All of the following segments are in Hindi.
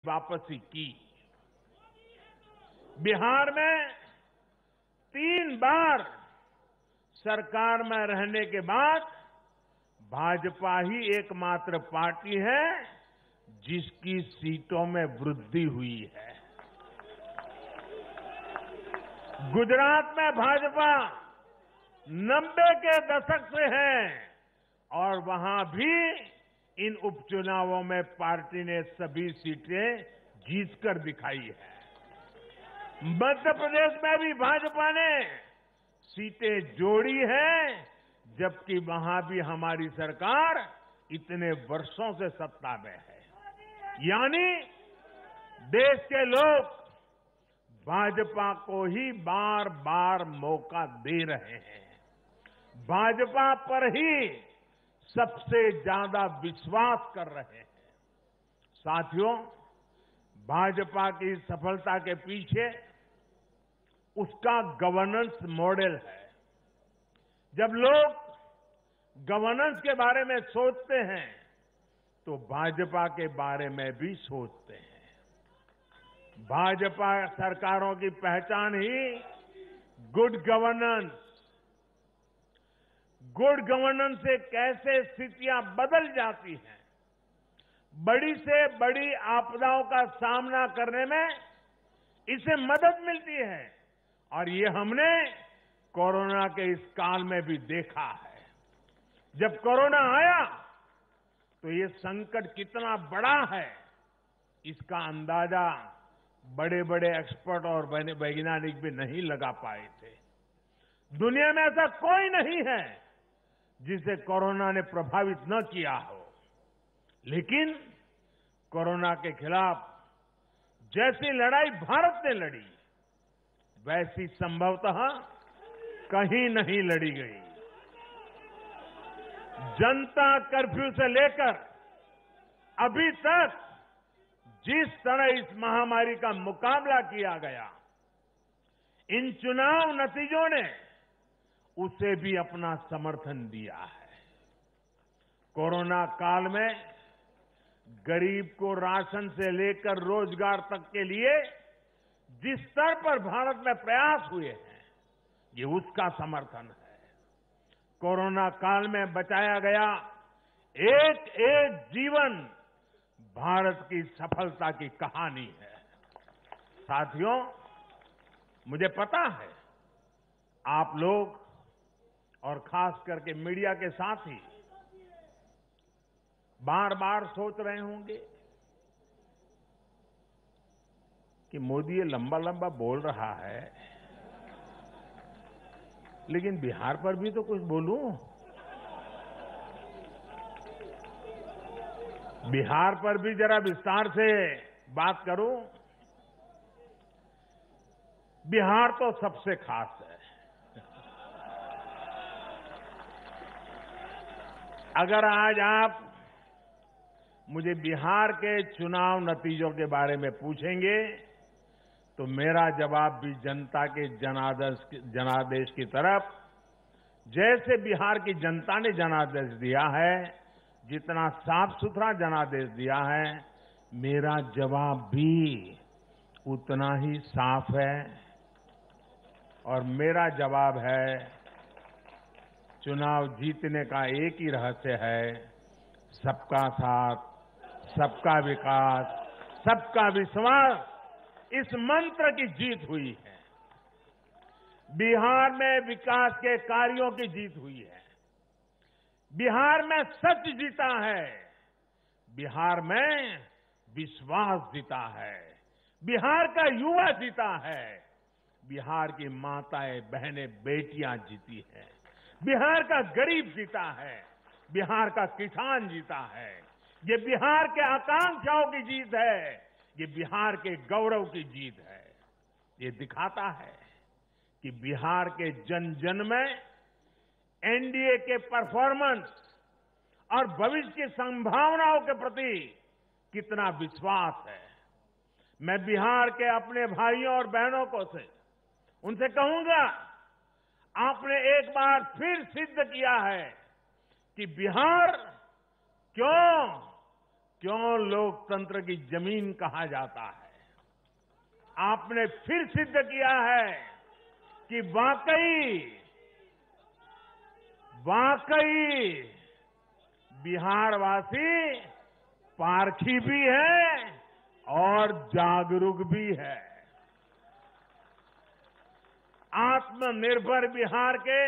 वापसी की। बिहार में 3 बार सरकार में रहने के बाद भाजपा ही एकमात्र पार्टी है जिसकी सीटों में वृद्धि हुई है। गुजरात में भाजपा 90 के दशक से है और वहां भी इन उपचुनावों में पार्टी ने सभी सीटें जीतकर दिखाई है। मध्य प्रदेश में भी भाजपा ने सीटें जोड़ी है, जबकि वहां भी हमारी सरकार इतने वर्षों से सत्ता में है। यानी देश के लोग भाजपा को ही बार बार मौका दे रहे हैं। भाजपा पर ही सबसे ज्यादा विश्वास कर रहे हैं। साथियों, भाजपा की सफलता के पीछे उसका गवर्नेंस मॉडल है। जब लोग गवर्नेंस के बारे में सोचते हैं तो भाजपा के बारे में भी सोचते हैं। भाजपा सरकारों की पहचान ही गुड गवर्नेंस से कैसे स्थितियां बदल जाती हैं, बड़ी से बड़ी आपदाओं का सामना करने में इसे मदद मिलती है। और ये हमने कोरोना के इस काल में भी देखा है। जब कोरोना आया तो ये संकट कितना बड़ा है, इसका अंदाजा बड़े बड़े एक्सपर्ट और वैज्ञानिक भी नहीं लगा पाए थे। दुनिया में ऐसा कोई नहीं है जिसे कोरोना ने प्रभावित न किया हो। लेकिन कोरोना के खिलाफ जैसी लड़ाई भारत ने लड़ी, वैसी संभवतः कहीं नहीं लड़ी गई। जनता कर्फ्यू से लेकर अभी तक जिस तरह इस महामारी का मुकाबला किया गया, इन चुनाव नतीजों ने उसे भी अपना समर्थन दिया है। कोरोना काल में गरीब को राशन से लेकर रोजगार तक के लिए जिस स्तर पर भारत में प्रयास हुए हैं, ये उसका समर्थन है। कोरोना काल में बचाया गया एक एक जीवन भारत की सफलता की कहानी है। साथियों, मुझे पता है आप लोग और खास करके मीडिया के साथी बार बार सोच रहे होंगे कि मोदी ये लंबा लंबा बोल रहा है, लेकिन बिहार पर भी तो कुछ बोलूं। बिहार पर भी जरा विस्तार से बात करूं। बिहार तो सबसे खास है। अगर आज आप मुझे बिहार के चुनाव नतीजों के बारे में पूछेंगे तो मेरा जवाब भी जनता के जनादेश की तरफ, जैसे बिहार की जनता ने जनादेश दिया है, जितना साफ सुथरा जनादेश दिया है, मेरा जवाब भी उतना ही साफ है। और मेरा जवाब है, चुनाव जीतने का एक ही रहस्य है, सबका साथ, सबका विकास, सबका विश्वास। इस मंत्र की जीत हुई है। बिहार में विकास के कार्यों की जीत हुई है। बिहार में सच जीता है। बिहार में विश्वास जीता है। बिहार का युवा जीता है। बिहार की माताएं, बहनें, बेटियां जीती हैं। बिहार का गरीब जीता है। बिहार का किसान जीता है। ये बिहार के आकांक्षाओं की जीत है। ये बिहार के गौरव की जीत है। ये दिखाता है कि बिहार के जन जन में एनडीए के परफॉर्मेंस और भविष्य की संभावनाओं के प्रति कितना विश्वास है। मैं बिहार के अपने भाइयों और बहनों को उनसे कहूंगा, आपने एक बार फिर सिद्ध किया है कि बिहार क्यों क्यों लोकतंत्र की जमीन कहा जाता है। आपने फिर सिद्ध किया है कि वाकई बिहारवासी पारखी भी है और जागरूक भी है। आत्मनिर्भर बिहार के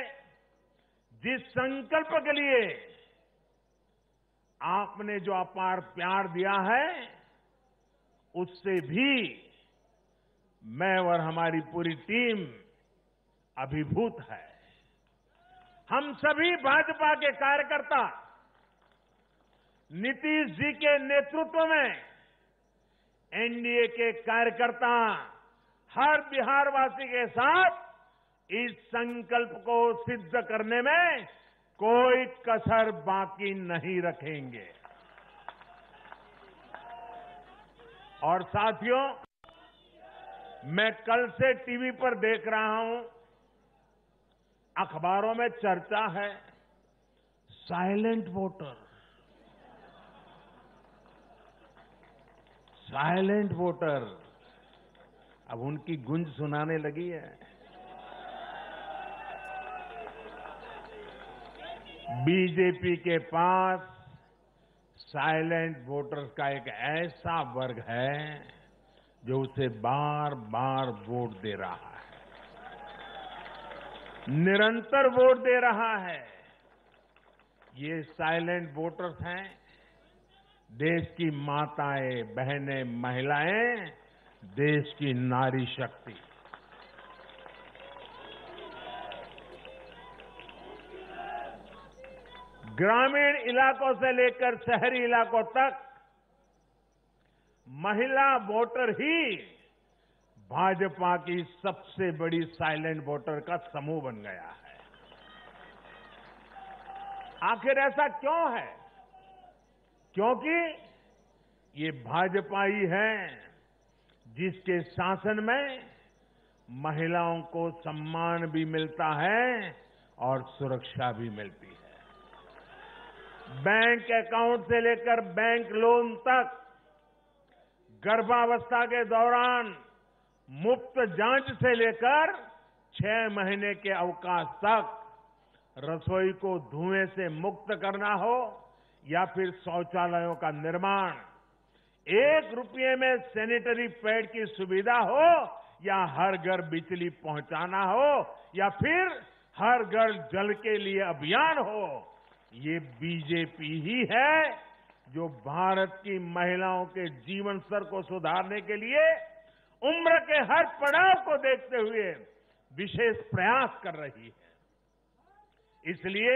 जिस संकल्प के लिए आपने जो अपार प्यार दिया है, उससे भी मैं और हमारी पूरी टीम अभिभूत है। हम सभी भाजपा के कार्यकर्ता नीतीश जी के नेतृत्व में एनडीए के कार्यकर्ता हर बिहारवासी के साथ इस संकल्प को सिद्ध करने में कोई कसर बाकी नहीं रखेंगे। और साथियों, मैं कल से टीवी पर देख रहा हूं, अखबारों में चर्चा है साइलेंट वोटर। साइलेंट वोटर अब उनकी गूंज सुनाने लगी है। बीजेपी के पास साइलेंट वोटर्स का एक ऐसा वर्ग है जो उसे बार बार वोट दे रहा है, निरंतर वोट दे रहा है। ये साइलेंट वोटर्स हैं देश की माताएं, बहनें, महिलाएं, देश की नारी शक्ति। ग्रामीण इलाकों से लेकर शहरी इलाकों तक महिला वोटर ही भाजपा की सबसे बड़ी साइलेंट वोटर का समूह बन गया है। आखिर ऐसा क्यों है? क्योंकि ये भाजपा ही है जिसके शासन में महिलाओं को सम्मान भी मिलता है और सुरक्षा भी मिलती है। बैंक अकाउंट से लेकर बैंक लोन तक, गर्भावस्था के दौरान मुफ्त जांच से लेकर 6 महीने के अवकाश तक, रसोई को धुएं से मुक्त करना हो या फिर शौचालयों का निर्माण, 1 रुपये में सैनिटरी पैड की सुविधा हो या हर घर बिजली पहुंचाना हो या फिर हर घर जल के लिए अभियान हो, ये बीजेपी ही है जो भारत की महिलाओं के जीवन स्तर को सुधारने के लिए उम्र के हर पड़ाव को देखते हुए विशेष प्रयास कर रही है। इसलिए